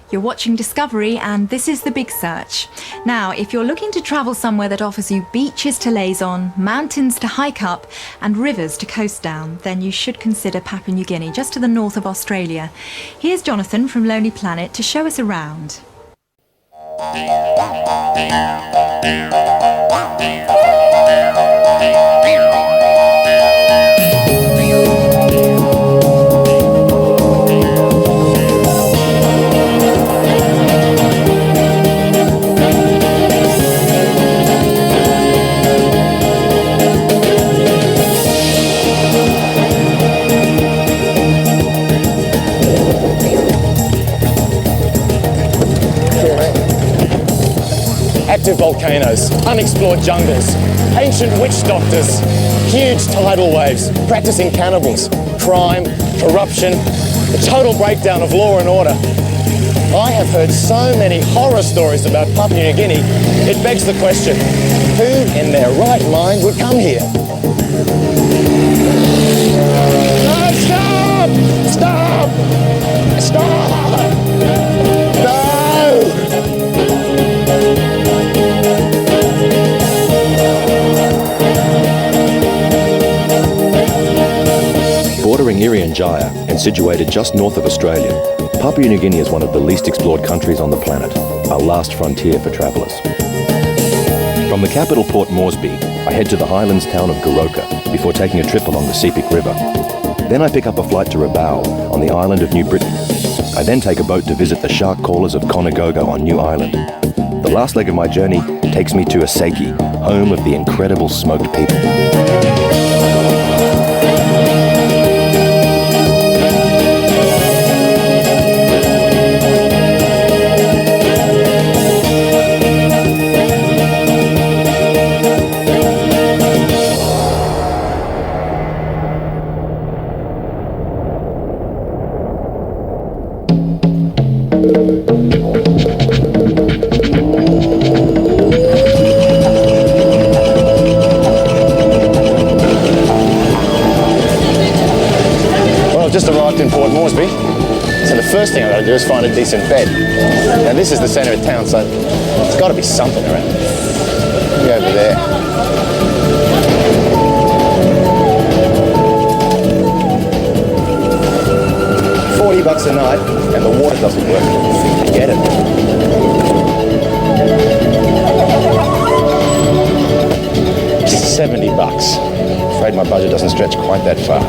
You're watching Discovery and this is The Big Search. Now, if you're looking to travel somewhere that offers you beaches to laze on, mountains to hike up and rivers to coast down, then you should consider Papua New Guinea, just to the north of Australia. Here's Johnathan from Lonely Planet to show us around. Active volcanoes, unexplored jungles, ancient witch doctors, huge tidal waves, practicing cannibals, crime, corruption, the total breakdown of law and order. I have heard so many horror stories about Papua New Guinea, it begs the question, who in their right mind would come here? No, stop! Stop! Stop! No! Bordering Irian Jaya and situated just north of Australia, Papua New Guinea is one of the least explored countries on the planet, our last frontier for travellers. From the capital Port Moresby, I head to the highlands town of Goroka before taking a trip along the Sepik River. Then I pick up a flight to Rabaul on the island of New Britain. I then take a boat to visit the shark callers of Conagogo on New Island. The last leg of my journey takes me to Asaki, home of the incredible smoked people. Just arrived in Port Moresby, so the first thing I've got to do is find a decent bed. Now this is the centre of town, so there's got to be something around. Maybe over there. $40 a night, and the water doesn't work. Forget it. $70. Afraid my budget doesn't stretch quite that far.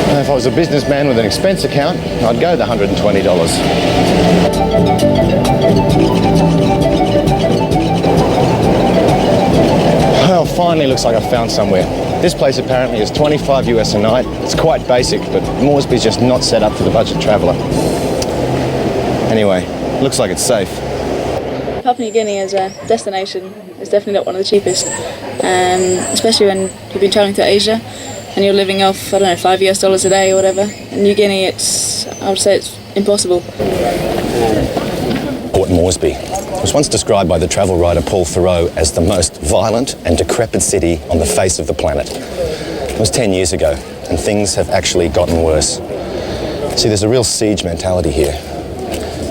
Now, if I was a businessman with an expense account, I'd go the $120. Well, finally looks like I found somewhere. This place apparently is $25 US a night. It's quite basic, but Moresby's just not set up for the budget traveller. Anyway, looks like it's safe. Papua New Guinea as a destination is definitely not one of the cheapest, especially when you've been travelling to Asia and you're living off, I don't know, $5 US a day or whatever. In New Guinea, I would say it's impossible. Port Moresby was once described by the travel writer Paul Thoreau as the most violent and decrepit city on the face of the planet. It was 10 years ago, and things have actually gotten worse. See, there's a real siege mentality here.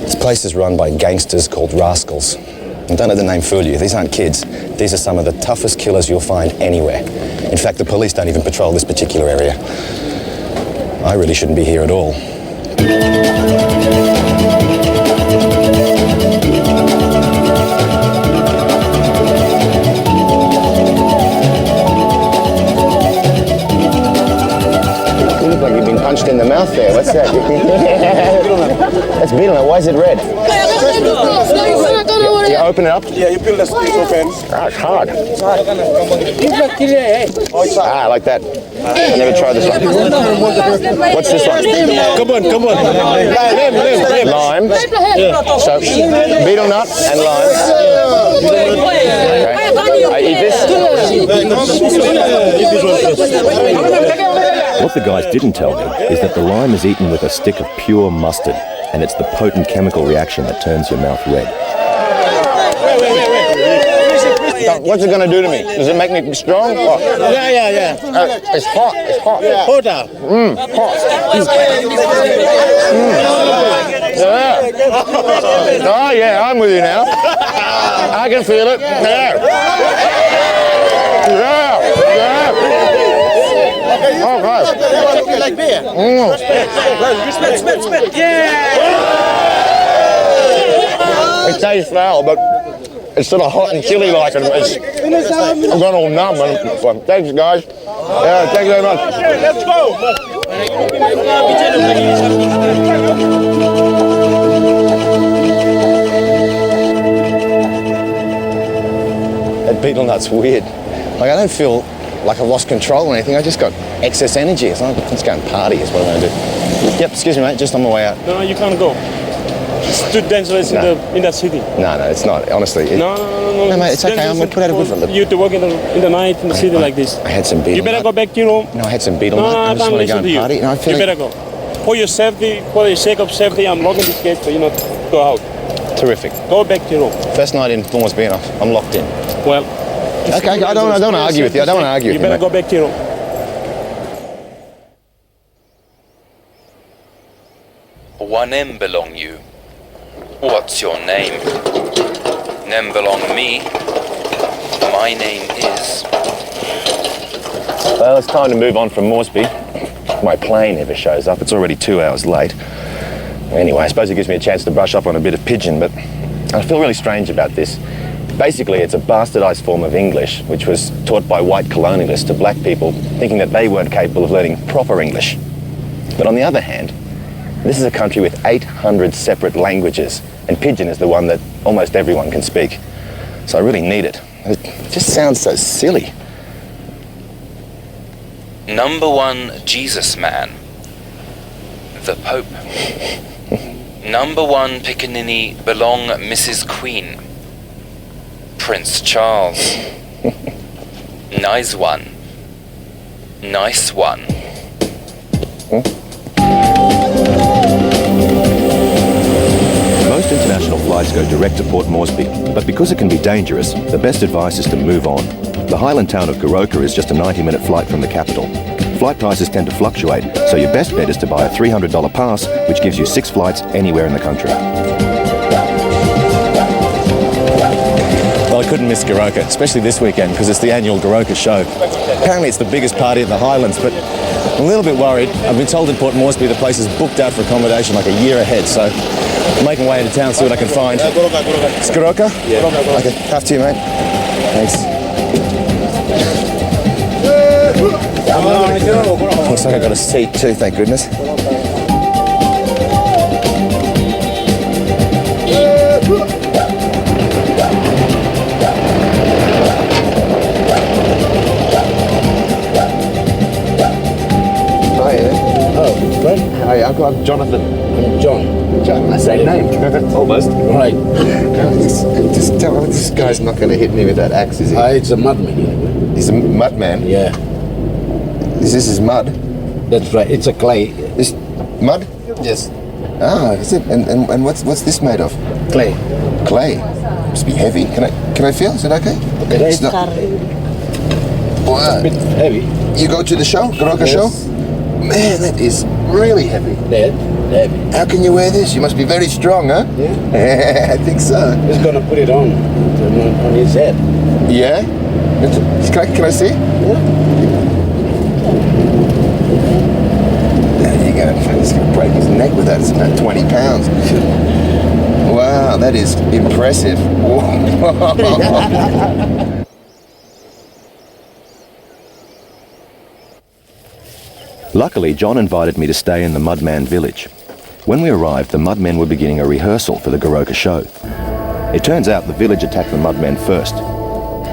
This place is run by gangsters called rascals. And don't let the name fool you, these aren't kids. These are some of the toughest killers you'll find anywhere. In fact, the police don't even patrol this particular area. I really shouldn't be here at all. You look like you've been punched in the mouth there. What's that? That's beetle nut. Why is it red? You open it up? Yeah, you peel the stick open. Ah, it's hard. Ah, like that. I never tried this one. What's this one? Come on. Lime. So, beetle nut and lime. Okay. I eat this. What the guys didn't tell me is that the lime is eaten with a stick of pure mustard, and it's the potent chemical reaction that turns your mouth red. What's it going to do to me? Does it make me strong? Oh. Yeah. It's hot. It's hot. Hotter. Hot. Yeah. Oh, yeah, I'm with you now. I can feel it. Yeah. Okay. Like beer. Spit. It tastes foul, but it's sort of hot and chilly like, and I'm gone all numb. And, thanks, guys. Yeah, thank you very much. Let's go. That beetle nut's weird. Like, I don't feel like I've lost control or anything. I just got excess energy. It's like, let's go and party is what I'm going to do. Yep, excuse me, mate, just on my way out. No, you can't go. It's too dangerous in that city. No, it's not. Honestly. No. No, mate, it's okay. I'm going to put out a good look. You to work in the night in the city like this. I had some beetle You better nut. go back to your room. No, I had some beetle nut. I I just can't want to go listen and to party. you. No, I feel You better go. For your safety, for the sake of safety, I'm locking this gate for you not to go out. terrific. Go back to your room. First night in Thorsby and I'm locked in. Well. Okay, I don't want to argue with you. I don't want to argue with you. You better go back to your room. What name belong you? What's your name? Name belong me. My name is. Well, it's time to move on from Moresby. My plane never shows up. It's already 2 hours late. Anyway, I suppose it gives me a chance to brush up on a bit of pidgin, but I feel really strange about this. Basically, it's a bastardized form of English, which was taught by white colonialists to black people, thinking that they weren't capable of learning proper English. But on the other hand, this is a country with 800 separate languages, and pidgin is the one that almost everyone can speak. So I really need it. It just sounds so silly. Number 1 Jesus man. The Pope. Number 1 Pickaninny belong Mrs. Queen. Prince Charles. Nice one. Nice one. Most international flights go direct to Port Moresby, but because it can be dangerous, the best advice is to move on. The highland town of Goroka is just a 90-minute flight from the capital. Flight prices tend to fluctuate, so your best bet is to buy a $300 pass, which gives you 6 flights anywhere in the country. Well, I couldn't miss Goroka, especially this weekend, because it's the annual Goroka show. Apparently it's the biggest party at the Highlands, but I'm a little bit worried. I've been told in Port Moresby the place is booked out for accommodation like a year ahead, so I'm making my way into town to see what I can find. It's Goroka? Yeah. Okay, tough to you, mate. Thanks. Looks like I got a seat too, thank goodness. Hi, I'm Johnathan. John. Same name. Almost. Right. Just tell me, this guy's not going to hit me with that axe, is he? It's a mudman. He's a mud man. Yeah, Is this his mud? that's right. It's a clay. This mud? Yes. Ah, is it? And what's this made of? Clay. Clay. Must be heavy. Can I feel? Is it okay? It's not. Wow. Bit heavy. You go to the show, Goroka show? Man, that is really heavy. Heavy. How can you wear this? You must be very strong, huh? Yeah. I think so. He's gonna put it on his head. Yeah? Can I see? Yeah. There you go. He's going to break his neck with that. It's about 20 pounds. Wow, that is impressive. Luckily, John invited me to stay in the Mudman village. When we arrived, the Mudmen were beginning a rehearsal for the Goroka show. It turns out the village attacked the Mudmen first.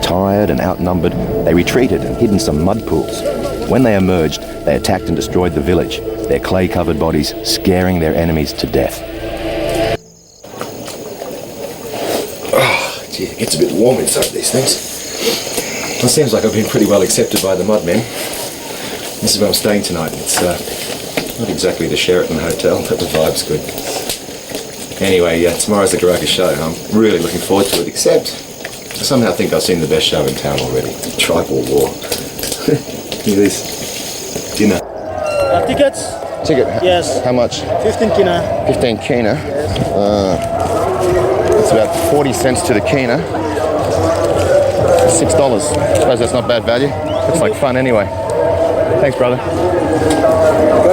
Tired and outnumbered, they retreated and hid in some mud pools. When they emerged, they attacked and destroyed the village, their clay-covered bodies scaring their enemies to death. Oh, gee, it gets a bit warm inside these things. Well, it seems like I've been pretty well accepted by the Mudmen. This is where I'm staying tonight. It's not exactly the Sheraton Hotel, but the vibe's good. Anyway, tomorrow's the Goroka show. I'm really looking forward to it, except somehow think I've seen the best show in town already. Tribal war. Look at this. Dinner. Tickets? Ticket? Yes. How much? 15 kina. 15 kina. It's about 40 cents to the kina. $6. Suppose that's not bad value. Looks like fun anyway. Thanks, brother. Got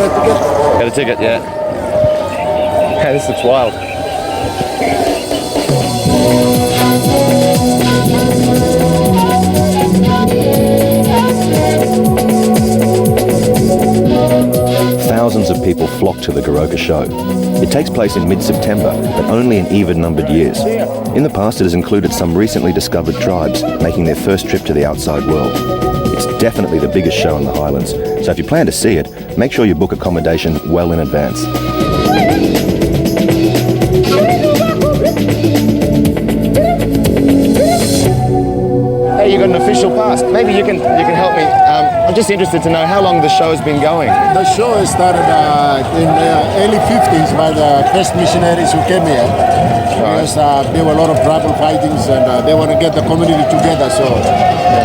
a ticket? Got a ticket, yeah. Hey, this looks wild. Thousands of people flock to the Goroka show. It takes place in mid-September, but only in even-numbered years. In the past, it has included some recently discovered tribes making their first trip to the outside world. It's definitely the biggest show in the Highlands, so if you plan to see it, make sure you book accommodation well in advance. Hey, you got an official pass. Maybe you can help me. I'm just interested to know how long the show has been going. The show started in the early 50s by the first missionaries who came here. Because there were a lot of tribal fightings and they want to get the community together. So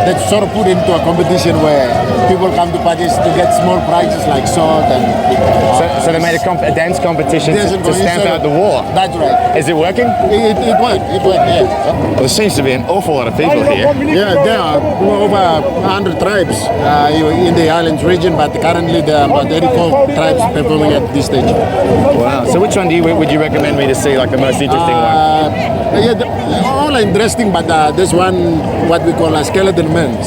they sort of put into a competition where people come to parties to get small prizes like sword and... So they made a dance competition to stamp out the war. That's right. Is it working? It worked, yeah. Well, there seems to be an awful lot of people here. Yeah, there are over 100 tribes in the islands region, but currently there are about 84 tribes performing at this stage. Wow. So which one would you recommend me to see, like the most interesting one? Yeah, all are interesting, but there's one, what we call a skeleton man.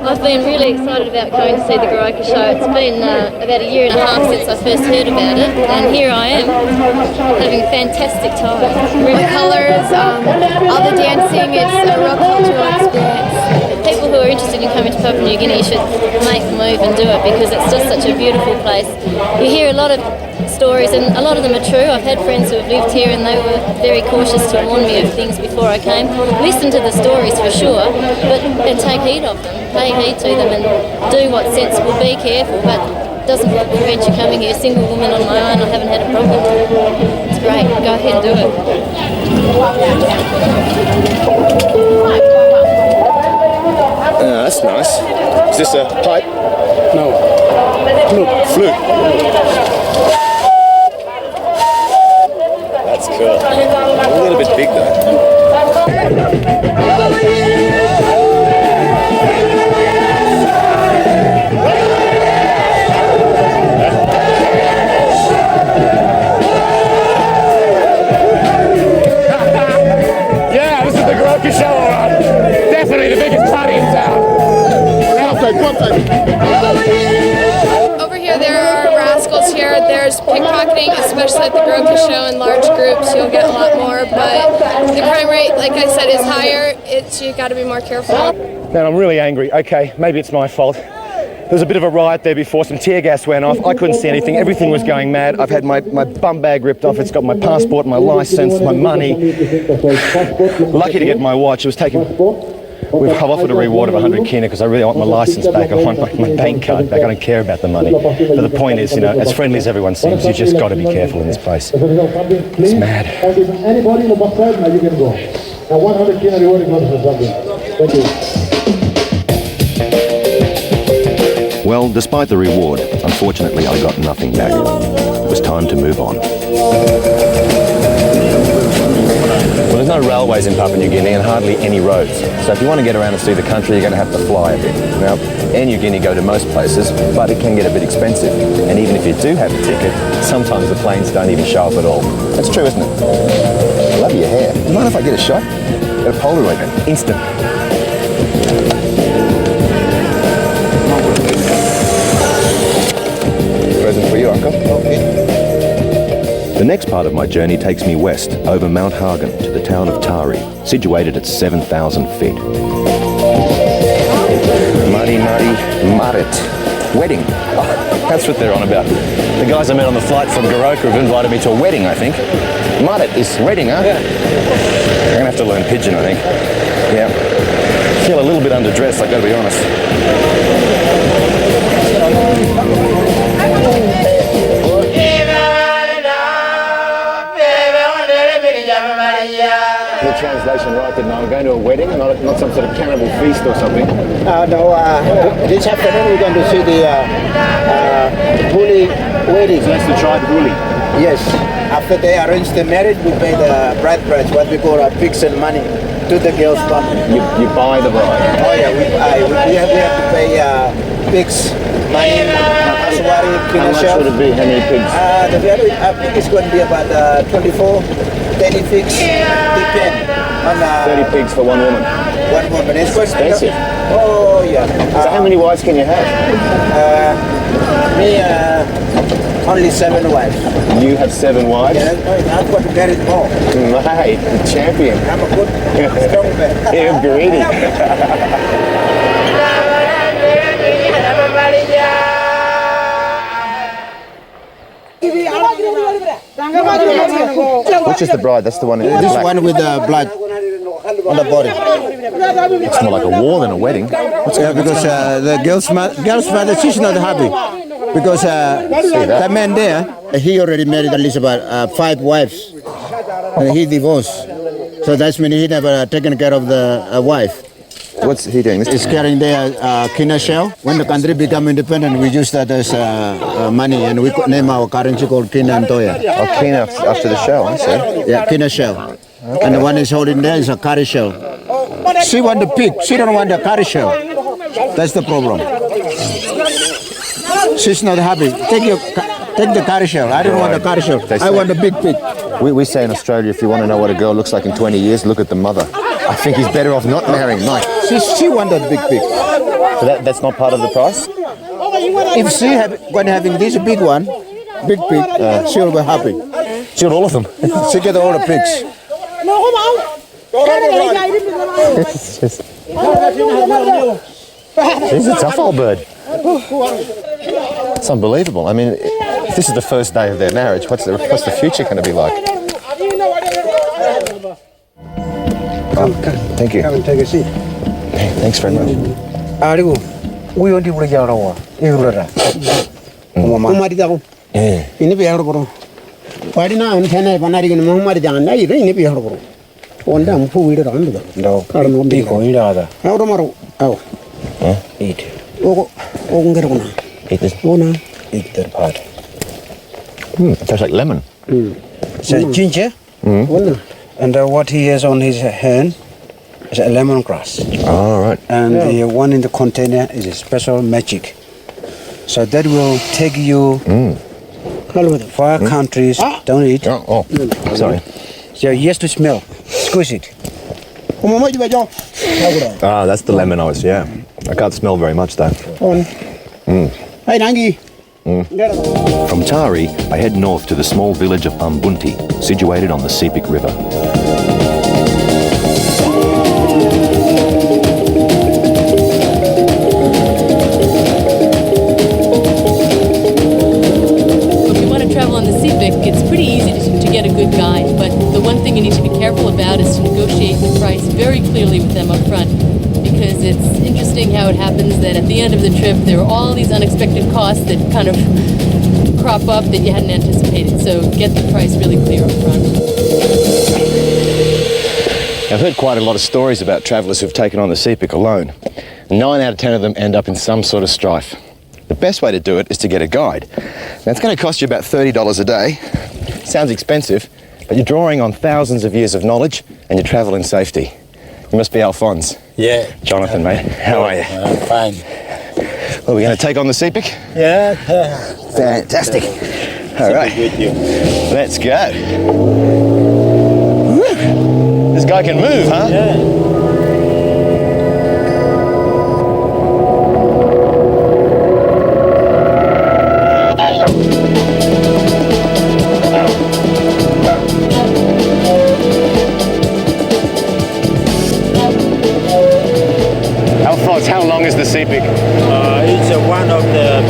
I've been really excited about going to see the Goroka show. It's been about a year and a half since I first heard about it, and here I am, having a fantastic time. The colours, all the dancing, it's a real cultural experience. People who are interested in coming to Papua New Guinea should make the move and do it because it's just such a beautiful place. You hear a lot of stories and a lot of them are true. I've had friends who have lived here and they were very cautious to warn me of things before I came. Listen to the stories for sure, and take heed of them, pay heed to them and do what's sensible, be careful, but doesn't prevent you coming here. Single woman on my own, I haven't had a problem. It's great, go ahead and do it. That's nice. Is this a pipe? No. Flute. That's cool. A little bit big though. Yeah, this is the Goroka show, alright. Definitely the biggest party in town. Over here there are rascals here. There's pickpocketing, especially at the Goroka show in large groups. You'll get a lot more, but the crime rate, like I said, is higher. You got to be more careful. Man, I'm really angry. Okay, maybe it's my fault. There was a bit of a riot there before, some tear gas went off, I couldn't see anything, everything was going mad. I've had my bum bag ripped off, it's got my passport, my licence, my money. Lucky to get my watch, it was taken... I've offered a reward of 100 kina because I really want my licence back, I want my bank card back, I don't care about the money. But the point is, you know, as friendly as everyone seems, you just got to be careful in this place. It's mad. Anybody in the bus side, now you can go. Now 100 kina reward goes for something. Thank you. Well, despite the reward, unfortunately I got nothing back. It was time to move on. Well, there's no railways in Papua New Guinea and hardly any roads. So if you want to get around and see the country, you're going to have to fly a bit. Now, Air New Guinea go to most places, but it can get a bit expensive. And even if you do have a ticket, sometimes the planes don't even show up at all. That's true, isn't it? I love your hair. Do you mind if I get a shot? Get a Polaroid then. Instant. Present for you, Uncle. Okay. The next part of my journey takes me west, over Mount Hagen, to the town of Tari, situated at 7,000 feet. Mari Marit. Wedding. Oh, that's what they're on about. The guys I met on the flight from Goroka have invited me to a wedding, I think. Mudit is Reading, huh? Yeah. I'm gonna have to learn Pidgin, I think. Yeah. Feel a little bit underdressed, I've got to be honest. The translation right, didn't I? I'm going to a wedding, not some sort of cannibal feast or something. No, this afternoon we're going to see the Buli wedding. So that's the tribe Buli. Yes. After they arrange the marriage, we pay the bride price, what we call pigs and money, to the girl's family. You buy the bride? Oh yeah, we have to pay pigs, money, aswari, How much would it be? How many pigs? The value pig is going to be about 24, 30 pigs, depend on 30 pigs for one woman. one woman. It's quite Expensive. Oh yeah. So how many wives can you have? Me, only 7 wives. You have 7 wives? Yeah, I've got to marry more. Mate, the champion. I'm a good, strong man. You're greedy. Which is the bride? That's the one in This black. one with the blood on the body. It's more like a war than a wedding. Yeah, because the girl's mother, she's not happy. Because the man there, he already married at least about 5 wives. And he divorced. So that's mean he never taken care of the wife. What's he doing? He's carrying their kina shell. When the country become independent, we use that as money, and we name our currency called kina and toya. Oh, kina after the shell, I see. Yeah, kina shell. Okay. And the one he's holding there is a curry shell. She want the pig. She don't want the curry shell. That's the problem. She's not happy. Take the curry shell. I don't want the curry shell. I want the big pig. We say in Australia, if you want to know what a girl looks like in 20 years, look at the mother. I think he's better off not marrying Mike. She want that big pig. So that's not part of the price? If she when having this big one, big pig, she'll be happy. She got all of them. She get all the pigs. She's a tough old bird. It's unbelievable. I mean, if this is the first day of their marriage, what's the future going to be like? Oh, thank you. Come and take a seat. Thanks very much. Arigo, we want to bring out our Yeah. ini biar bro. Padi na antena banari kan Muhammad jangan na ini biar bro. Onda mpu wido ram do. Do. Karena Di ko ida da. Auto maro. Au. Eat. Ogo ngero na. Eat this. Ona. Eat that part. It tastes like lemon. So ginger. Ona. And what he has on his hand is a lemongrass. Oh, right. And the one in the container is a special magic. So that will take you far countries. Don't eat. Oh, sorry. So yes to smell. Squeeze it. Ah, that's the lemon I can't smell very much though. Hey, Nangi. From Tari, I head north to the small village of Ambunti, situated on the Sepik River. It's pretty easy to get a good guide, but the one thing you need to be careful about is to negotiate the price very clearly with them up front, because it's interesting how it happens that at the end of the trip there are all these unexpected costs that kind of crop up that you hadn't anticipated, so get the price really clear up front. I've heard quite a lot of stories about travellers who've taken on the Sepik alone. 9 out of 10 of them end up in some sort of strife. The best way to do it is to get a guide. Now, it's going to cost you about $30 a day. Sounds expensive, but you're drawing on thousands of years of knowledge and you travel in safety. You must be Alphonse. Yeah. Jonathan, mate. How are you? I'm fine. Well, we're going to take on the Sepik? Yeah. Fantastic. All right. With you. Let's go. Woo. This guy can move, huh? Yeah. How long is the Sepik? It's one of the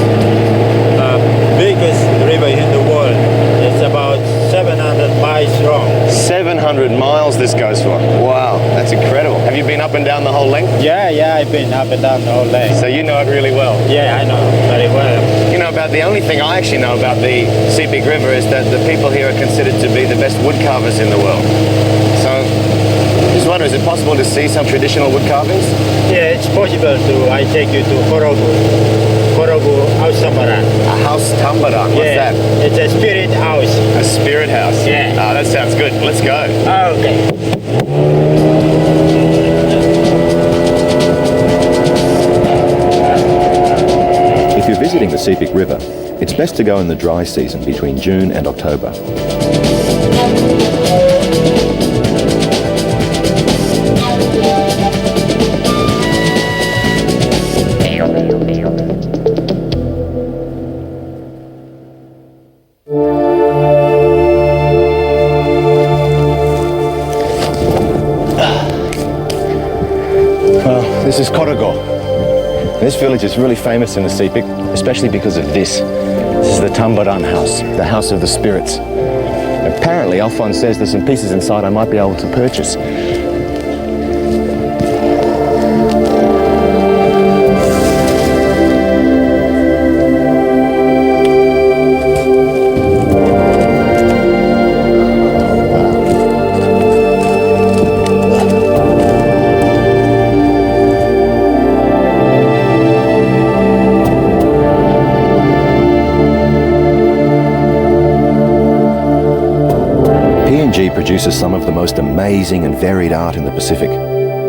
biggest river in the world. It's about 700 miles long. 700 miles this goes for. Wow, that's incredible. Have you been up and down the whole length? Yeah, I've been up and down the whole length. So you know it really well? Yeah, I know very well. You know, about the only thing I actually know about the Sepik River is that the people here are considered to be the best wood carvers in the world. So, just wonder, is it possible to see some traditional wood carvings? Yeah, it's possible to. I take you to Korogu House Tambaran. A house Tambaran, what's that? It's a spirit house. A spirit house? Yeah. Ah, that sounds good. Let's go. Okay. If you're visiting the Sepik River, it's best to go in the dry season between June and October. Well, this is Korogo. This village is really famous in the Sepik, especially because of this. This is the Tambaran house, the house of the spirits. Apparently, Alphonse says there's some pieces inside I might be able to purchase. Produces some of the most amazing and varied art in the Pacific.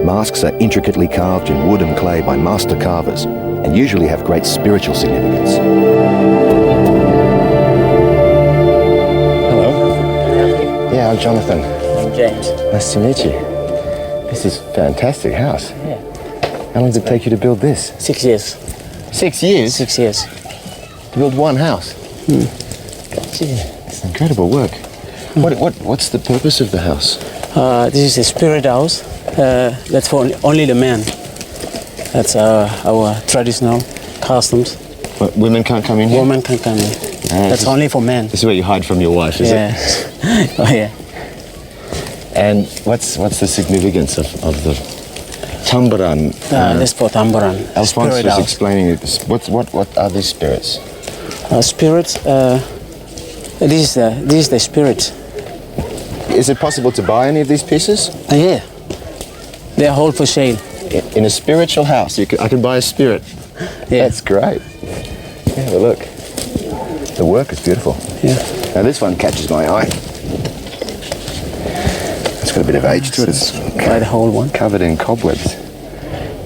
Masks are intricately carved in wood and clay by master carvers and usually have great spiritual significance. Hello. Yeah, I'm Jonathan. I'm James. Nice to meet you. This is a fantastic house. Yeah. How long did it take you to build this? 6 years. 6 years? 6 years. To build one house? Gee, it's incredible work. What's the purpose of the house? This is a spirit house. That's for only the men. That's our traditional customs. But women can't come in here? Women can't come in. That's only for men. This is where you hide from your wife, is it? Oh, yeah. And what's the significance of the Tambaran? That's for Tambaran. Alphonse was explaining it. What are these spirits? Spirits. This is the spirit. Is it possible to buy any of these pieces? Yeah. They're all for sale. In a spiritual house, I can buy a spirit. Yeah. That's great. Yeah, but look. The work is beautiful. Yeah. Now this one catches my eye. It's got a bit of age to it. It's quite a whole one. Covered in cobwebs.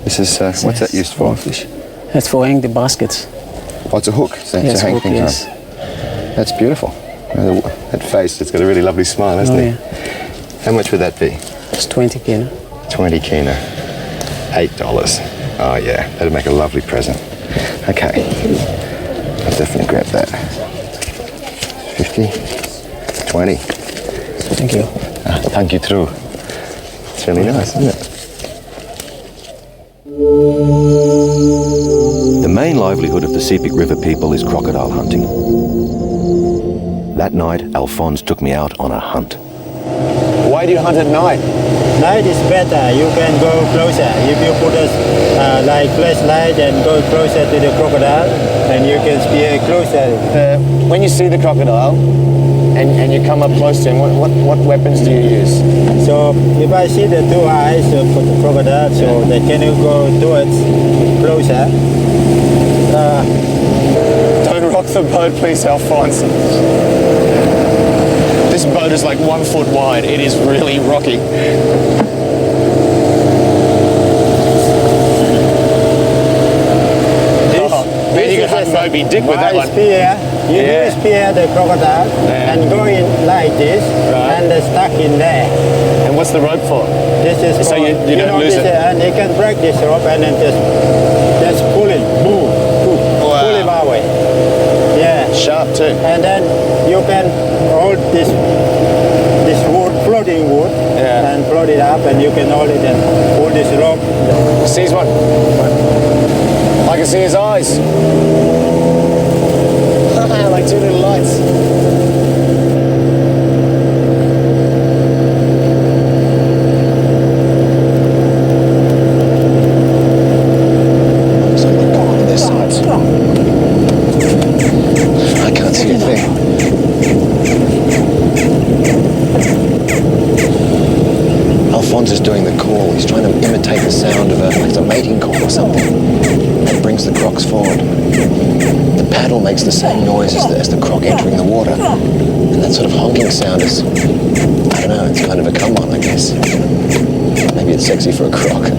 This is, what's that used for? That's for hanging the baskets. Oh, it's a hook. So yes, to hang hook, things yes. on. That's beautiful. That face, it's got a really lovely smile, hasn't it? Yeah. How much would that be? It's 20 kina. 20 kina. $8. Oh yeah, that'd make a lovely present. Okay. I'll definitely grab that. 50, 20. Thank you. Thank you too. It's really nice, isn't it? The main livelihood of the Sepik River people is crocodile hunting. That night, Alphonse took me out on a hunt. Why do you hunt at night? Night is better. You can go closer. If you put a like flashlight and go closer to the crocodile, and you can see closer. When you see the crocodile and you come up close to him, what weapons do you use? So if I see the two eyes of the crocodile, so they can go towards closer. Don't rock the boat, please, Alphonse. This boat is like 1 foot wide. It is really rocky. Man, you could hunt Moby Dick with that one. Spear. You do spear the crocodile and go in like this and stuck in there. And what's the rope for? This is so for, you don't lose it. And you can break this rope and then just pull it. Boom. Wow. Pull it away. Yeah. Sharp too. And then you can hold this wood, floating wood, and float it up, and you can hold it and pull this rope. Sees one. I can see his eyes. Like two little lights. catching something and brings the crocs forward. The paddle makes the same noise as the croc entering the water. And that sort of honking sound is, I don't know, it's kind of a come on, I guess. Maybe it's sexy for a croc.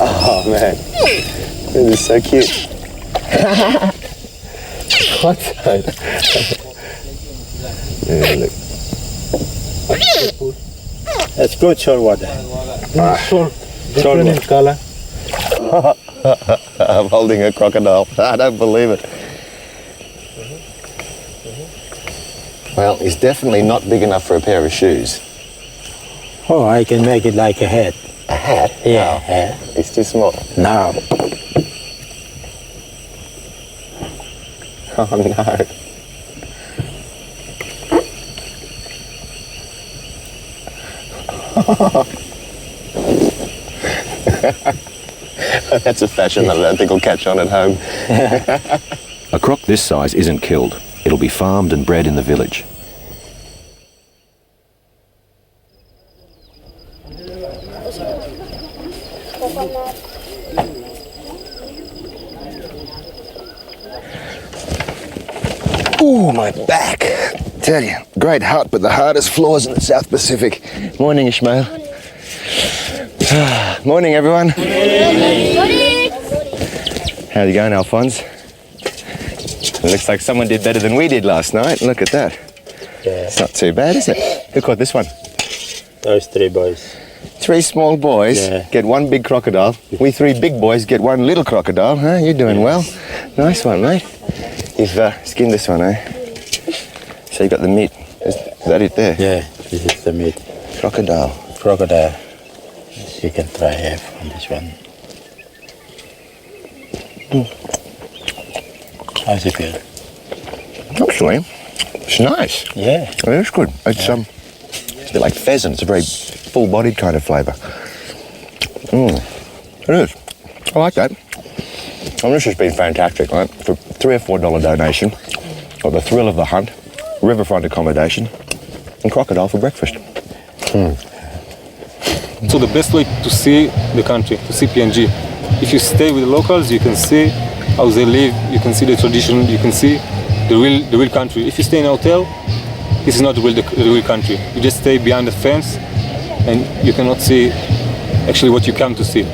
Oh man, this is so cute. What? Yeah, look. It's good salt water. Salt, different in color. I'm holding a crocodile. I don't believe it. Well, he's definitely not big enough for a pair of shoes. Oh, I can make it like a hat. A hat? Yeah, No. hat. It's too small. No. Oh no. That's a fashion that I don't think will catch on at home. A croc this size isn't killed. It'll be farmed and bred in the village. Ooh, my back. Tell you, great hut, but the hardest floors in the South Pacific. Morning, Ishmael. Morning, everyone. How you going, Alphonse? It looks like someone did better than we did last night. Look at that. Yeah. It's not too bad, is it? Who caught this one? Those three boys. 3 small boys get 1 big crocodile. We 3 big boys get 1 little crocodile. Huh? You're doing well. Nice one, mate. You've skinned this one, eh? So you got the meat. Is that it there? Yeah, this is the meat. Crocodile. Crocodile. You can try half on this one. How's it feel? Actually, it's nice. Yeah. It is good. It's a bit like pheasant. It's a very full-bodied kind of flavour. It is. I like that. And this has been fantastic, right? For $3 or $4 donation, got the thrill of the hunt, riverfront accommodation, and crocodile for breakfast. So the best way to see the country, to see PNG, if you stay with the locals, you can see how they live, you can see the tradition, you can see the real country. If you stay in a hotel, this is not the real country. You just stay behind the fence, and you cannot see actually what you come to see.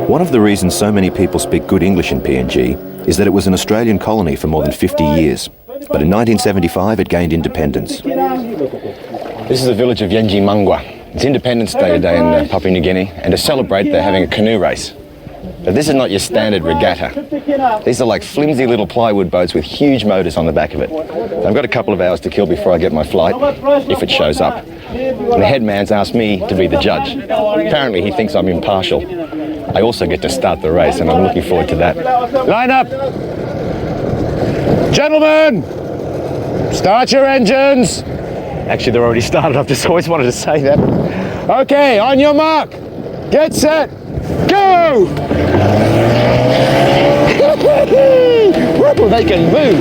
One of the reasons so many people speak good English in PNG is that it was an Australian colony for more than 50 years. But in 1975, it gained independence. This is the village of Yenji Mangwa. It's Independence Day today in Papua New Guinea, and to celebrate, they're having a canoe race. But this is not your standard regatta. These are like flimsy little plywood boats with huge motors on the back of it. I've got a couple of hours to kill before I get my flight, if it shows up. And the head man's asked me to be the judge. Apparently he thinks I'm impartial. I also get to start the race, and I'm looking forward to that. Line up! Gentlemen! Start your engines! Actually, they're already started. I've just always wanted to say that. Okay, on your mark. Get set. Go! Woo, they can move.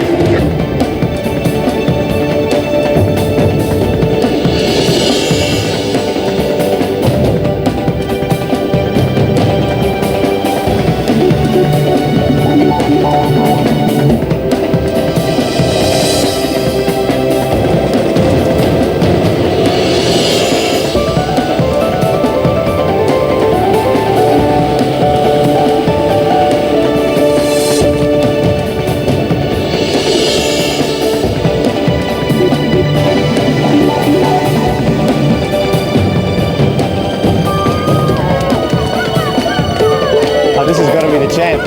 This has got to be the champ.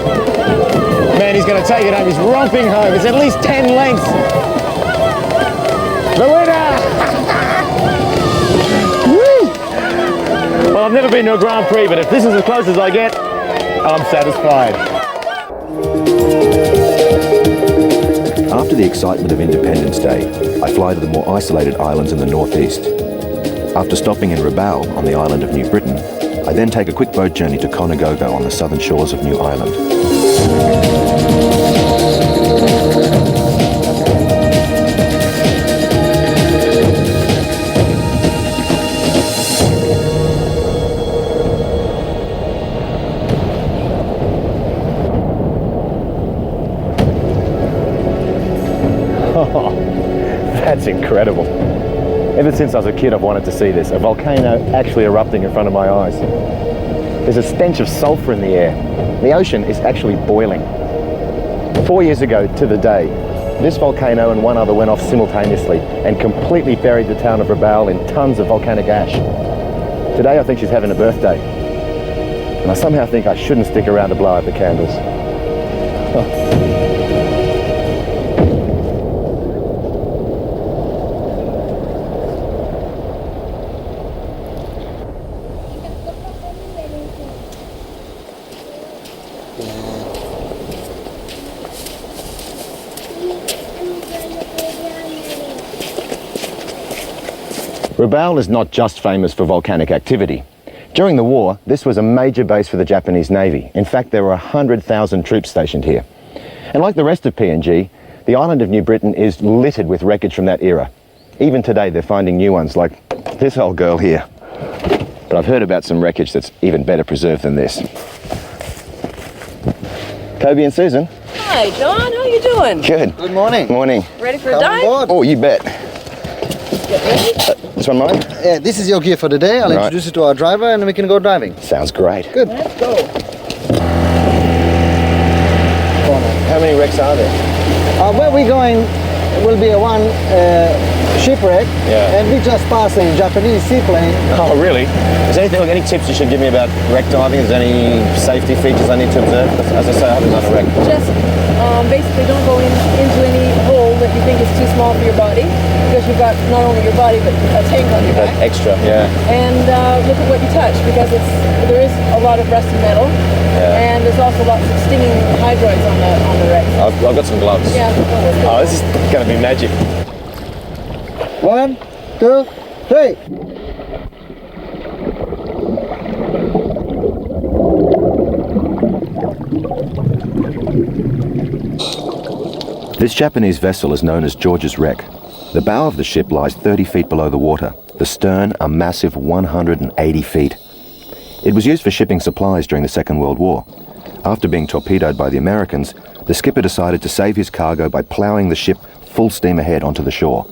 Man, he's going to take it home. He's romping home. It's at least 10 lengths. The winner! Woo! I've never been to a Grand Prix, but if this is as close as I get, I'm satisfied. After the excitement of Independence Day, I fly to the more isolated islands in the northeast. After stopping in Rabaul on the island of New Britain, I then take a quick boat journey to Conagogo on the southern shores of New Ireland. That's incredible. Ever since I was a kid, I've wanted to see this, a volcano actually erupting in front of my eyes. There's a stench of sulfur in the air. The ocean is actually boiling. 4 years ago to the day, this volcano and one other went off simultaneously and completely buried the town of Rabaul in tons of volcanic ash. Today I think she's having a birthday. And I somehow think I shouldn't stick around to blow out the candles. Rabaul is not just famous for volcanic activity. During the war, this was a major base for the Japanese Navy. In fact, there were 100,000 troops stationed here. And like the rest of PNG, the island of New Britain is littered with wreckage from that era. Even today, they're finding new ones, like this old girl here. But I've heard about some wreckage that's even better preserved than this. Toby and Susan. Hi, John. How you doing? Good. Good morning. Morning. Ready for a dive? Oh, you bet. This one mine? Yeah, this is your gear for the day. I'll introduce you to our driver and we can go diving. Sounds great. Good. Let's go. How many wrecks are there? Where we're going will be one shipwreck, and we just passed a Japanese seaplane. Oh, really? Is there any tips you should give me about wreck diving? Is there any safety features I need to observe? As I say, I haven't done a wreck. Just basically don't go into any hole that you think is too small for your body, because you've got not only your body but a tank on your back. Extra, yeah. And look at what you touch, because there is a lot of rusty metal, and there's also lots of stinging hydroids on the wreck. I've got some gloves. Yeah. Oh, this is going to be magic. 1, 2, 3. This Japanese vessel is known as George's Wreck. The bow of the ship lies 30 feet below the water, the stern a massive 180 feet. It was used for shipping supplies during the Second World War. After being torpedoed by the Americans, the skipper decided to save his cargo by ploughing the ship full steam ahead onto the shore.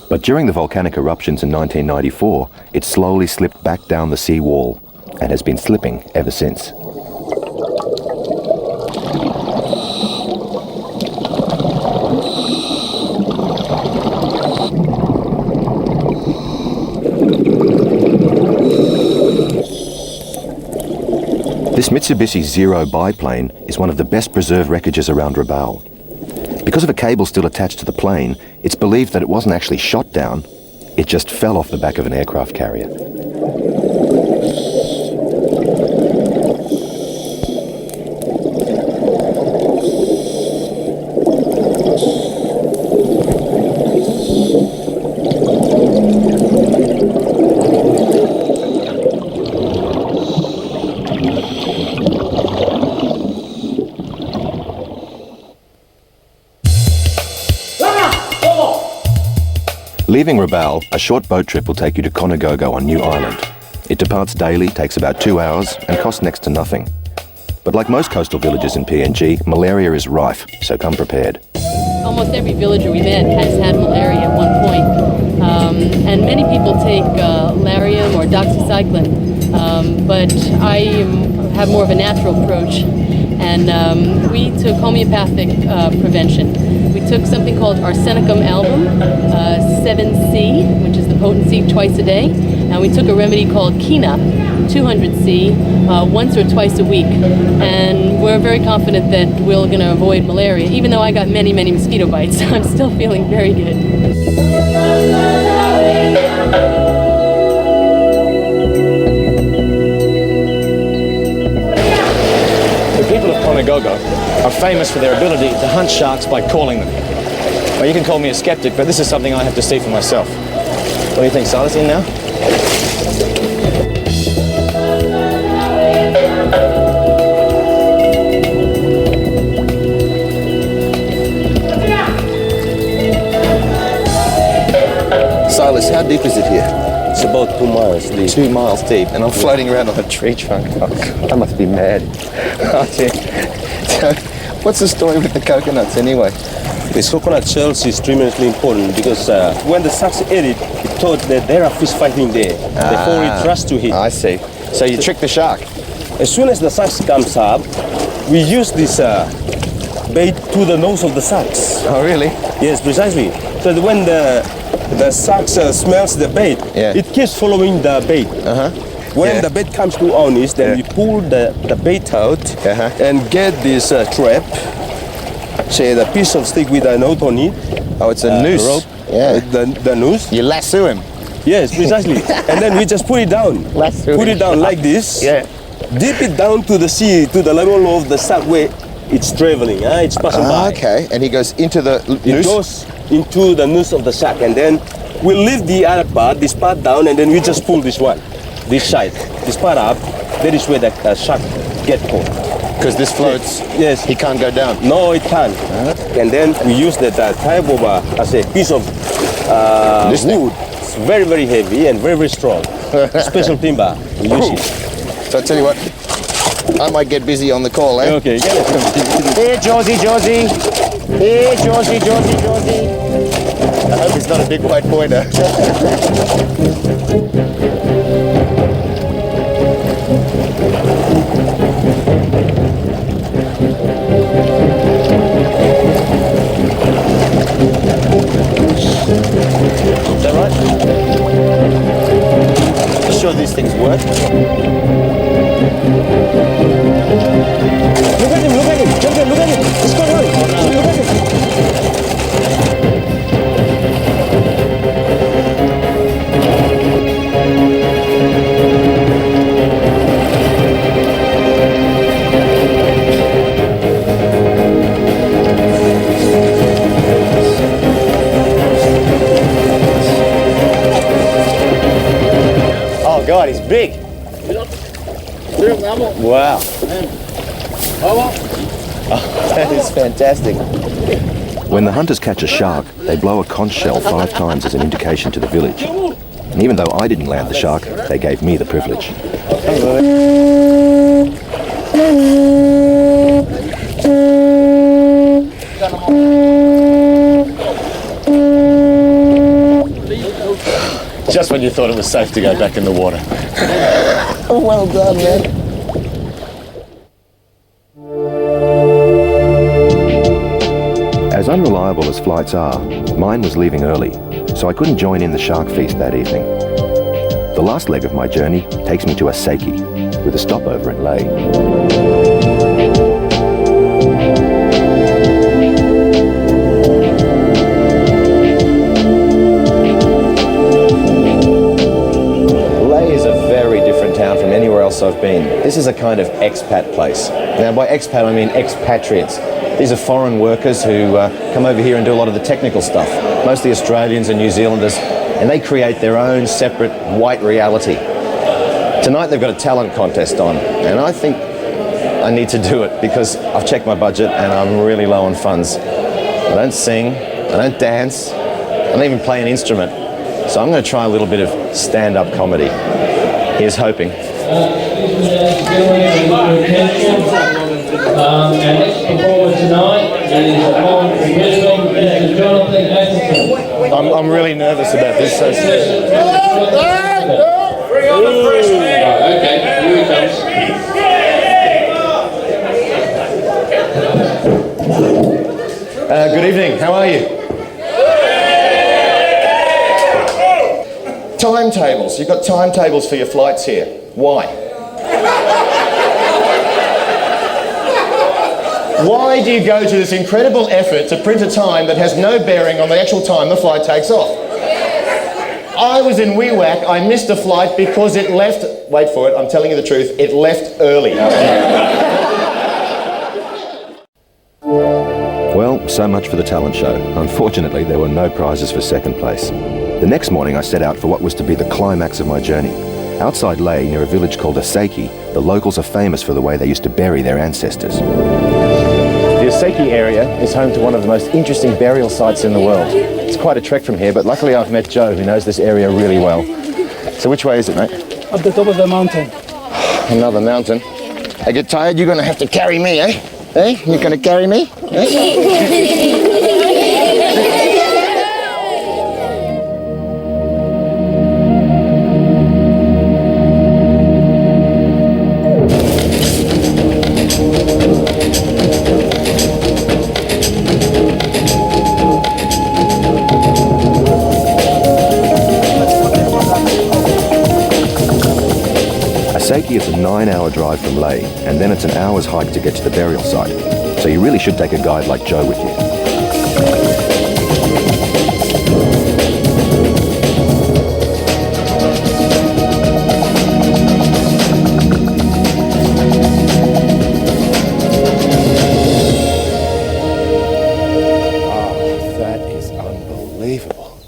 But during the volcanic eruptions in 1994, it slowly slipped back down the sea wall and has been slipping ever since. This Mitsubishi Zero biplane is one of the best preserved wreckages around Rabaul. Because of a cable still attached to the plane, it's believed that it wasn't actually shot down, it just fell off the back of an aircraft carrier. Leaving Rabaul, a short boat trip will take you to Conagogo on New Island. It departs daily, takes about 2 hours, and costs next to nothing. But like most coastal villages in PNG, malaria is rife, so come prepared. Almost every villager we met has had malaria at one point. And many people take Lariam or doxycycline, but I have more of a natural approach. And we took homeopathic prevention. We took something called Arsenicum album, 7C, which is the potency twice a day. And we took a remedy called Kina, 200C, once or twice a week. And we're very confident that we're going to avoid malaria. Even though I got many, many mosquito bites, I'm still feeling very good. people of Conagogo are famous for their ability to hunt sharks by calling them. Well, you can call me a skeptic, but this is something I have to see for myself. What do you think, Silas? In now? Silas, how deep is it here? It's about 2 miles deep. 2 miles deep, and I'm floating around on a tree trunk. Oh, God, I must be mad. Oh, dear. So, what's the story with the coconuts, anyway? This coconut shells is tremendously important because when the sharks ate it, it thought that there are fish fighting there. Therefore, it rushed to hit. I see. So you trick the shark? As soon as the sharks comes up, we use this bait to the nose of the sharks. Oh, really? Yes, precisely. So that when the shark smells the bait, it keeps following the bait. When the bait comes to our knees, then we pull the bait out and get this trap, say the piece of stick with a note on it. Oh, it's a noose. Rope, the noose. You lasso him. Yes, precisely. And then we just put it down. Put it down like this. Dip it down to the sea, to the level of the shark where it's traveling. It's passing by. Okay, and he goes into the noose? It goes into the noose of the shark, and then we lift the other part, this part down, and then we just pull this one, this side, this part up. That is where the shark get caught. Because this floats. Yes. He can't go down. No, it can't. And then we use that type of as a piece of wood. It's very, very heavy and very, very strong. Special timber. We use it. So I tell you what, I might get busy on the call, eh? Okay. Here, Josie. Here, Josie. I hope he's not a big white pointer. Is that right? You sure these things work? Look at him. Jonathan, look at him. He's going on. Look at him. Oh God, he's big. Wow. Oh, that is fantastic. When the hunters catch a shark, they blow a conch shell 5 times as an indication to the village. And even though I didn't land the shark, they gave me the privilege. Just when you thought it was safe to go back in the water. Well done, man. As unreliable as flights are, mine was leaving early, so I couldn't join in the shark feast that evening. The last leg of my journey takes me to Asaki, with a stopover in Lae. From anywhere else I've been. This is a kind of expat place. Now by expat I mean expatriates. These are foreign workers who come over here and do a lot of the technical stuff. Mostly Australians and New Zealanders, and they create their own separate white reality. Tonight they've got a talent contest on, and I think I need to do it because I've checked my budget and I'm really low on funds. I don't sing, I don't dance, I don't even play an instrument. So I'm going to try a little bit of stand-up comedy. Here's hoping. Our next performer tonight is Johnathan Atherton. I'm really nervous about this. So Bring on the first man. Okay, here he comes. good evening. How are you? Timetables. You've got timetables for your flights here. Why? Why do you go to this incredible effort to print a time that has no bearing on the actual time the flight takes off? I was in Wewak. I missed a flight because it left, wait for it, I'm telling you the truth, it left early. so much for the talent show. Unfortunately, there were no prizes for second place. The next morning, I set out for what was to be the climax of my journey. Outside Leh, near a village called Asaki, the locals are famous for the way they used to bury their ancestors. The Asaki area is home to one of the most interesting burial sites in the world. It's quite a trek from here, but luckily I've met Joe, who knows this area really well. So which way is it, mate? Up the top of the mountain. Another mountain. I get tired, you're going to have to carry me, eh? Eh? You're going to carry me? Eh? Asaki is a 9-hour drive from Leh, and then it's an hour's hike to get to the burial site. So you really should take a guide like Joe with you. That is unbelievable.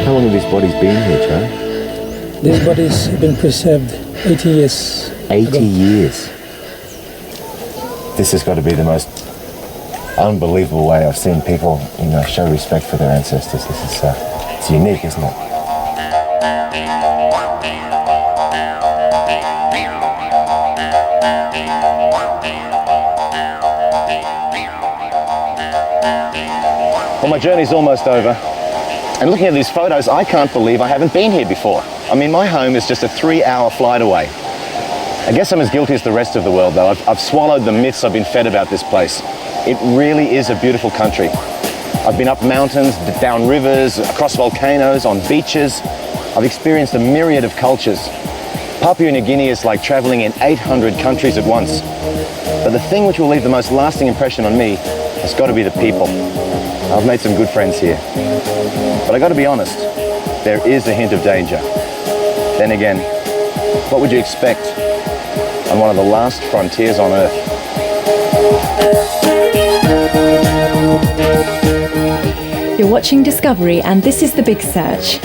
How long have these bodies been here, Joe? These bodies have been preserved 80 years. 80 years. This has got to be the most unbelievable way I've seen people, show respect for their ancestors. This is it's unique, isn't it? Well, my journey's almost over. And looking at these photos, I can't believe I haven't been here before. I mean, my home is just a 3-hour flight away. I guess I'm as guilty as the rest of the world, though. I've swallowed the myths I've been fed about this place. It really is a beautiful country. I've been up mountains, down rivers, across volcanoes, on beaches. I've experienced a myriad of cultures. Papua New Guinea is like traveling in 800 countries at once. But the thing which will leave the most lasting impression on me has got to be the people. I've made some good friends here. But I got to be honest, there is a hint of danger. Then again, what would you expect on one of the last frontiers on Earth? You're watching Discovery, and this is The Big Search.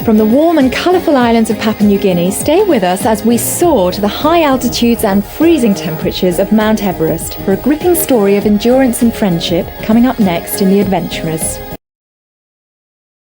From the warm and colourful islands of Papua New Guinea, stay with us as we soar to the high altitudes and freezing temperatures of Mount Everest for a gripping story of endurance and friendship coming up next in The Adventurers.